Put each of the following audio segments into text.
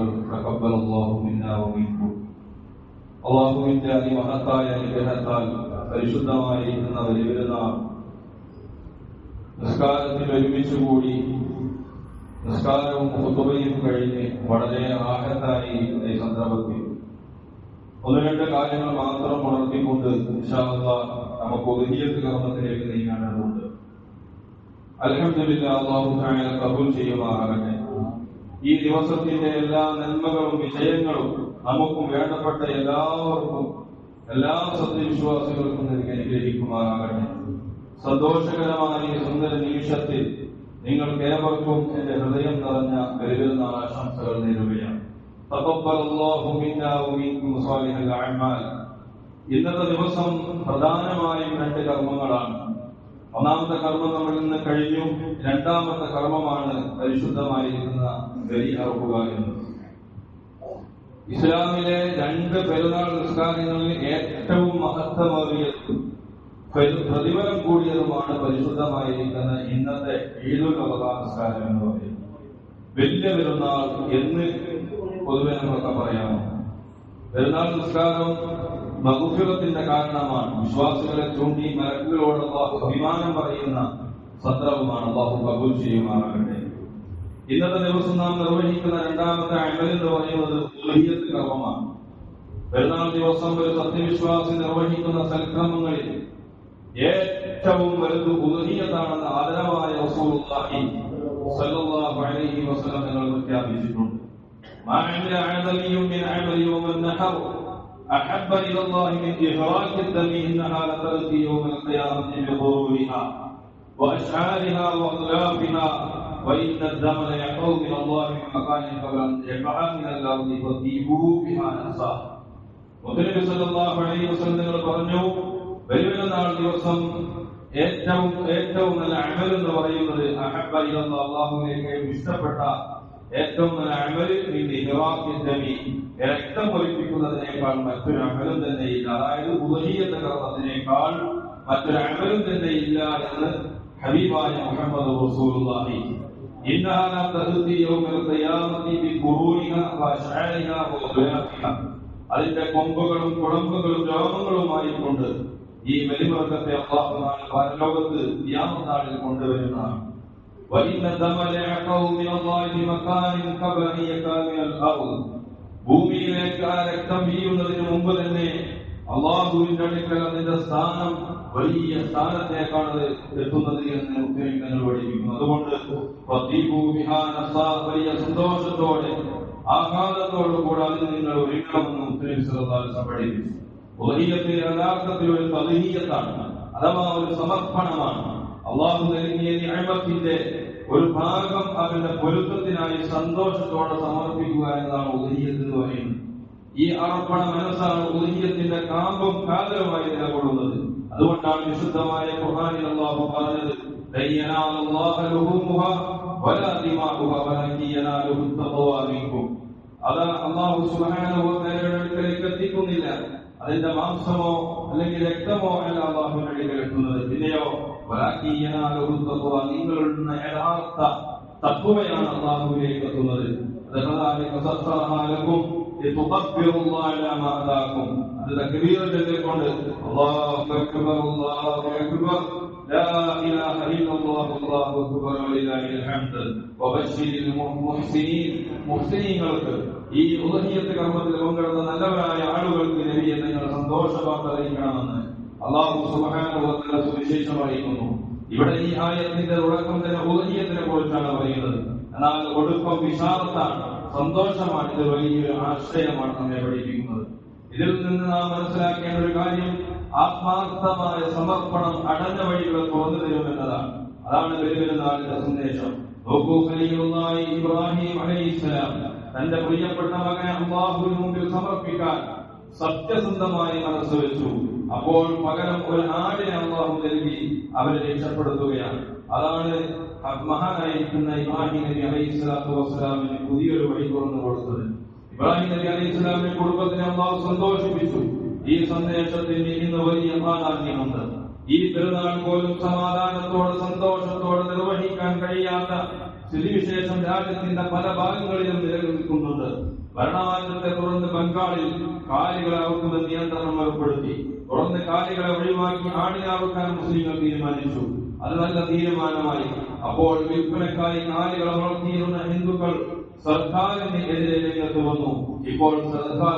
ദുആകൾ തഖബ്ബലല്ലാഹു മിന്നാ വമിൻകും. അല്ലാഹുവിന്റെ അതിമഹത്തായ അനുഗ്രഹത്താൽ പരിശുദ്ധമായിരിക്കുന്ന വലിയപെരുന്നാൾ നിസ്കാരത്തിൽ ഒരുമിച്ച് കൂടി നിസ്കാരവും ഖുതുബയും കഴിഞ്ഞ് വളരെ റാഹത്തായി ഈ സന്ദർഭത്തിൽ ഒന്ന് രണ്ട് കാര്യങ്ങൾ മാത്രം ഉണർത്തിക്കൊണ്ട് ഇൻഷാ അല്ലാഹ് നമുക്ക് ഉദ്ഹിയ്യത്ത് കർമ്മത്തിലേക്ക് നീങ്ങേണ്ടതുണ്ട്. അൽഹംദുലില്ലാഹ്, അല്ലാഹു തആല കബൂൽ ചെയ്യുമാറാകട്ടെ. ഈ ദിവസത്തിന്റെ എല്ലാ നന്മകളും വിജയങ്ങളും നമുക്കും വേണ്ടപ്പെട്ട എല്ലാവർക്കും എല്ലാ സത്യവിശ്വാസികൾക്കും അനുഗ്രഹിക്കുമാറാകട്ടെ. സന്തോഷകരമായ സുന്ദര നിമിഷത്തിൽ നിങ്ങൾക്ക് ഏവർക്കും എന്റെ ഹൃദയം നിറഞ്ഞ പെരുന്നാൾ ആശംസകൾ നേരുകയാണ്. തഖബ്ബലല്ലാഹു മിന്നാ വമിൻകും സാലിഹൽ അഅ്മാൽ. ഇന്നത്തെ ദിവസം പ്രധാനമായും രണ്ട് കർമ്മങ്ങളാണ്. ഒന്നാമത്തെ കർമ്മം നമ്മളിൽ നിന്ന് കഴിഞ്ഞു. രണ്ടാമത്തെ കർമ്മമാണ് പരിശുദ്ധമായിരിക്കുന്ന ബലി അറുക്കുക എന്നത്. ഇസ്ലാമിലെ രണ്ട് പെരുന്നാൾ നിസ്കാരങ്ങളിൽ ഏറ്റവും മഹത്വമേറിയതും പ്രതിഫലം കൂടിയതുമാണ് പരിശുദ്ധമായിരിക്കുന്ന ഇന്നത്തെ ഈദുൽ അദ്ഹാ നിസ്കാരം എന്ന് പറയുന്നത്. വലിയ പെരുന്നാൾ എന്ന് പൊതുവെ നമ്മളൊക്കെ പറയാമോ? പെരുന്നാൾ നിസ്കാരം മഗ്ഫിറത്തിന്റെ കാരണമാണ്. വിശ്വാസികളെ ചൂണ്ടി മലക്കുകളോട് അല്ലാഹു അഭിമാനം പറയുന്ന സത്രവുമാണ്. അല്ലാഹു കബൂൽ ചെയ്യുമാറാകട്ടെ. ഇന്നത്തെ ദിവസം നാം നിർവഹിക്കുന്ന രണ്ടാമത്തെ അമൽ എന്ന് പറയുന്നത് ഉദ്ഹിയ്യത്ത് കർമ്മമാണ്. പെരുന്നാൾ ദിവസം ഒരു സത്യവിശ്വാസി നിർവഹിക്കുന്ന സൽക്രമങ്ങളിൽ ഏറ്റവും വലുത് ഉദ്ഹിയ്യത്താണെന്ന് ആദരവായ റസൂലുള്ളാഹി സ്വല്ലല്ലാഹു അലൈഹി വസല്ലം തങ്ങൾ പ്രഖ്യാപിച്ചിട്ടുണ്ട്. മാ അമില അദലിയും മിൻ അമലി യൗമൻ നഹർ അഹബ്ബ ഇലല്ലാഹി മിൻ ഇഹ്റാഖി الدم ഇന്നഹാ ലതഅതി യൗമൽ ഖിയാമത്തി ബിഖുറൂരിഹാ വഅശ്ആരിഹാ വഅഗ്ലാഫിഹാ وإن الدم يحول من الله من مكان قبل أن يقع من الأرض فطيبوا بها نفسا. മുഹമ്മദ് സല്ലല്ലാഹു അലൈഹി വസല്ലം പറഞ്ഞു, വരുന്ന നാൾ ദിവസം ഏറ്റവും നല്ല അമൽ എന്ന് പറയുന്നത് അഹബ്ബ ഇലല്ലാഹ്, അല്ലാഹുവിലേക്ക് ഇഷ്ടപ്പെട്ട ഏറ്റവും നല്ല അമൽ മിൻ ഇഹ്റാഖി الدم, രക്തം ഒലിപ്പിക്കുന്നതിനേക്കാൾ മറ്റൊരു അമലും തന്നെ ഇല്ല. അതായത് ഉദ്ഹിയ്യത്ത് കർമ്മത്തിനേക്കാൾ മറ്റൊരു അമലും തന്നെ ഇല്ല എന്ന് ഹബീബായ മുഹമ്മദ് റസൂലുള്ളാഹി. ഇന്നഹാ ലതഅതി യൗമൽ ഖിയാമത്തി ബിഖുറൂരിഹാ വഅശ്ആരിഹാ വഅഗ്ലാഫിഹാ. അതിന്റെ കൊമ്പുകളും കുളമ്പുകളും രോമങ്ങളുമായി കൊണ്ട് ഈ ബലിമൃഗത്തെ അല്ലാഹു തആല പരലോകത്ത് ഖിയാമത്ത് നാളിൽ കൊണ്ടുവരുന്നതാണ്. വഇന്ന ദമ ലയഖഉ മിനല്ലാഹി മകാനിൻ ഖബ്ല അൻ യഖഅ മിനൽ അർദ്. ഭൂമിയിലേക്ക് ആ രക്തം വീഴുന്നതിന് മുമ്പ് തന്നെ അല്ലാഹുവിന്റെ അടുക്കൽ അതിന്റെ സ്ഥാനം വലിയ സ്ഥാനത്തേക്കാണ് എത്തുന്നത് എന്ന് ഉദ്ധരിക്കുന്നത് പഠിപ്പിക്കുന്നു. അതുകൊണ്ട് വലിയ സന്തോഷത്തോടെ ആഹ്ലാദത്തോടു കൂടെ അതിന് നിങ്ങൾ ഒരുങ്ങണമെന്ന് ഉദ്ധരിച്ചു പഠിപ്പിച്ചു. ഉദ്ഹിയ്യത്ത് യഥാർത്ഥത്തിൽ ഒരു തദ്ഹിയ്യത്താണ്, അഥവാ ഒരു സമർപ്പണമാണ്. അല്ലാഹു നൽകിയ നിഅമത്തിന്റെ ഒരു ഭാഗം അവന്റെ പൊരുത്തത്തിനായി സന്തോഷത്തോടെ സമർപ്പിക്കുക എന്നതാണ് ഉദ്ഹിയ്യത്ത് എന്ന് പറയുന്നത്. ഈ അർപ്പണ മനസ്സാണ് ഉദ്ഹിയ്യത്തിന്റെ കാമ്പും കാതലുമായി നിലകൊള്ളുന്നത്. അതുകൊണ്ടാണ് വിശുദ്ധമായ ഖുർആനിൽ അല്ലാഹു പറഞ്ഞത്, ലൻ യനാലല്ലാഹ ലുഹൂമുഹാ വലാ ദിമാഉഹാ വലകിൻ യനാലുഹു തഖ്വാ മിൻകും. അത് അല്ലാഹു സുബ്ഹാനഹു വ തആലയുടെ അടുക്കലേക്ക് എത്തിക്കുന്നില്ല. അതിന്റെ മാംസമോ അല്ലെങ്കിൽ രക്തമോ അല്ല അല്ലാഹുവിന്റെ അടുക്കൽ എത്തുന്നത്. പിന്നെയോ വലകിൻ യനാലുഹു തഖ്വാ, നിങ്ങളുടെ യഥാർത്ഥ തഖ്വയാണ് അല്ലാഹുവിലേക്ക് എത്തുന്നത്. ദഖലാലിക സഖറഹാലക്കും ലിതുഖബ്ബിറുല്ലാഹ അലാ മാ അതാക്കും. അത് തക്ബീർ ചൊല്ലിക്കൊണ്ട് അല്ലാഹു അക്ബർ അല്ലാഹു അക്ബർ ലാ ഇലാഹ ഇല്ലല്ലാഹു അല്ലാഹു അക്ബർ വലില്ലാഹിൽ ഹംദ് വബശ്ശിരിൽ മുഹ്സിനീൻ. മുഹ്സിനീങ്ങൾക്ക്, ഈ ഉദ്ഹിയ്യത്ത് കർമ്മത്തിൽ പങ്കെടുത്ത നല്ലവരായ ആളുകൾക്ക് നബിയെ നിങ്ങൾ സന്തോഷവാർത്ത അറിയിക്കണമെന്ന് അല്ലാഹു സുബ്ഹാനഹു വ തആല സുവിശേഷം അറിയിക്കുന്നു. ഇവിടെ ഈ ആയത്തിന്റെ തുടക്കം തന്നെ ഉദ്ഹിയ്യത്തിനെ കുറിച്ചാണ് പറയുന്നത്. എന്നാൽ ഒടുക്കം വിശാലത്താണ്, സന്തോഷമാണ്. ഇത് വലിയൊരു ആശ്രയമാണ് നമ്മെ പഠിപ്പിക്കുന്നത്. ഇതിൽ നിന്ന് നാം മനസ്സിലാക്കേണ്ട ഒരു കാര്യം, ആത്മാർത്ഥമായ സമർപ്പണം അടഞ്ഞ വഴികളെ തുറന്നു തരുമെന്നതാണ്. അതാണ് പെരുന്നാളിന്റെ സന്ദേശം. നോക്കൂ, ഖലീലുള്ളാഹി ഇബ്രാഹിം അലൈഹിസ്സലാം തന്റെ പ്രിയപ്പെട്ട മകനെ അല്ലാഹുവിന് മുമ്പിൽ സമർപ്പിക്കാൻ സത്യസന്ധമായി മനസ്സ് വെച്ചു. അപ്പോൾ പകരം ഒരു ആടിനെ അല്ലാഹു നൽകി അവരെ രക്ഷപ്പെടുത്തുകയാണ്. അതാണ് മഹാനായിരിക്കുന്ന ഇബ്രാഹിം നബി അലൈഹിസ്സലാത്തു വസ്സലാമിന് പുതിയൊരു വഴി തുറന്നു കൊടുത്തത്. ഇബ്രാഹിം നബി അലൈഹിസ്സലാമിന്റെ കുടുംബത്തിനെ അല്ലാഹു സന്തോഷിപ്പിച്ചു. ഈ സന്ദേശത്തിന് ഇന്ന് വലിയ പ്രാധാന്യമുണ്ട്. ഈ പെരുന്നാൾ പോലും സമാധാനത്തോടെ സന്തോഷത്തോടെ നിർവഹിക്കാൻ കഴിയാത്ത സ്ഥിതിവിശേഷം രാജ്യത്തിന്റെ പല ഭാഗങ്ങളിലും നിലനിൽക്കുന്നുണ്ട്. ഭരണമാറ്റത്തെ തുടർന്ന് ബംഗാളിൽ കാലികളെ അറുക്കുന്ന നിയന്ത്രണം ഏർപ്പെടുത്തി. തുടർന്ന് കാലികളെ ഒഴിവാക്കി ആടിനെ അറുക്കാൻ മുസ്ലിങ്ങൾ തീരുമാനിച്ചു. അത് നല്ല തീരുമാനമായി. അപ്പോൾ വിൽപ്പനക്കായി കാലികളെ വളർത്തിയിരുന്ന ഹിന്ദുക്കൾ സർക്കാരിന് എതിരെ രംഗത്ത് വന്നു. ഇപ്പോൾ സർക്കാർ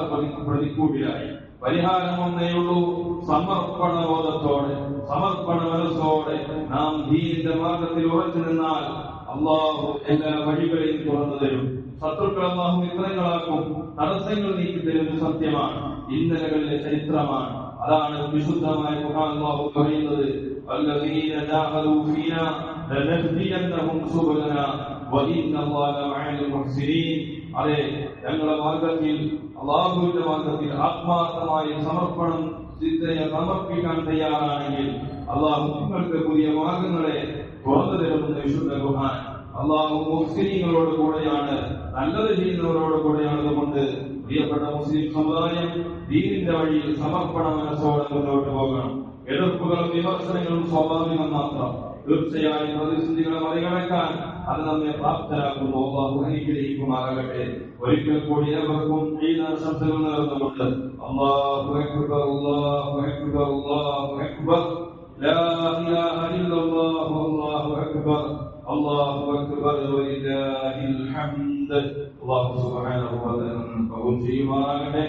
പ്രതിക്കൂട്ടിലായി. പരിഹാരം ഒന്നേയുള്ളൂ, സമർപ്പണബോധത്തോടെ, സമർപ്പണ മനസ്സോടെ നാം ദീനിന്റെ മാർഗത്തിൽ ഉറച്ചു നിന്നാൽ അള്ളാഹു എല്ലാ വഴികളെയും തുറന്നു തരും. ശത്രുക്കൾ അള്ളാഹു മിത്രങ്ങളാക്കും, തടസ്സങ്ങൾ നീക്കി തരുന്നത് സത്യമാണ്, ഇന്നലകളിലെ ചരിത്രമാണ്. അതാണ് വിശുദ്ധമായ ഖുർആൻ അല്ലാഹു പറയുന്നത്, വല്ലദീന ജാഹദൂ ഫീനാ ലനഹ്ദിയന്നഹും സുബലനാ വഇന്നല്ലാഹ മഅൽ മുഹ്സിനീൻ. അതെ, ഞങ്ങളുടെ മാർഗത്തിൽ, അല്ലാഹുവിന്റെ മാർഗത്തിൽ ആത്മാർത്ഥമായ സമർപ്പണം സമർപ്പിക്കാൻ തയ്യാറാണെങ്കിൽ അല്ലാഹു നിങ്ങൾക്ക് പുതിയ മാർഗങ്ങളെ തുറന്നു തരുമെന്ന് വിശുദ്ധ ഖുർആൻ. അല്ലാഹു മുഹ്സിനീങ്ങളോട് കൂടെയാണ്, നല്ലത് ചെയ്യുന്നവരോട് കൂടെയാണ്. അതുകൊണ്ട് പ്രിയപ്പെട്ട മുസ്ലിം സമുദായം ദീനിന്റെ വഴിയിൽ സമർപ്പണ മനസ്സോടെ മുന്നോട്ട് പോകണം. എതിർപ്പുകളും വിമർശനങ്ങളും സ്വാഭാവികം മാത്രം. തീർച്ചയായും പ്രതിസന്ധികളെ മറികടക്കാൻ അത് നമ്മെ പ്രാപ്തരാക്കുന്നു. അല്ലാഹു അനുഗ്രഹിക്കുമാറാകട്ടെ. ഒരിക്കൽ കൂടി ഏവർക്കും ഈദാശംസകൾ നേർന്നുകൊണ്ട് അല്ലാഹു അക്ബർ, അല്ലാഹു അക്ബർ, അല്ലാഹു അക്ബർ, ലാ ഇലാഹ ഇല്ലല്ലാഹു, അല്ലാഹു അക്ബർ, അല്ലാഹു അക്ബർ, വലില്ലാഹിൽ ഹംദ്. അല്ലാഹു സുബ്ഹാനഹു വ തആല കബൂൽ ചെയ്യുമാറാകട്ടെ.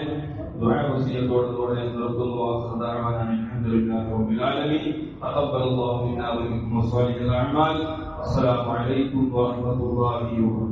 ദുആ വസിയത്തോടെ നിർത്തുന്നു. അൽഹംദുലില്ലാഹി റബ്ബിൽ ആലമീൻ. തഖബ്ബലല്ലാഹു മിന്നാ വ മിൻകും സ്വാലിഹൽ അഅമാൽ. അസ്സലാമു അലൈക്കും വറഹ്മത്തുള്ളാഹി വബറകാതുഹു.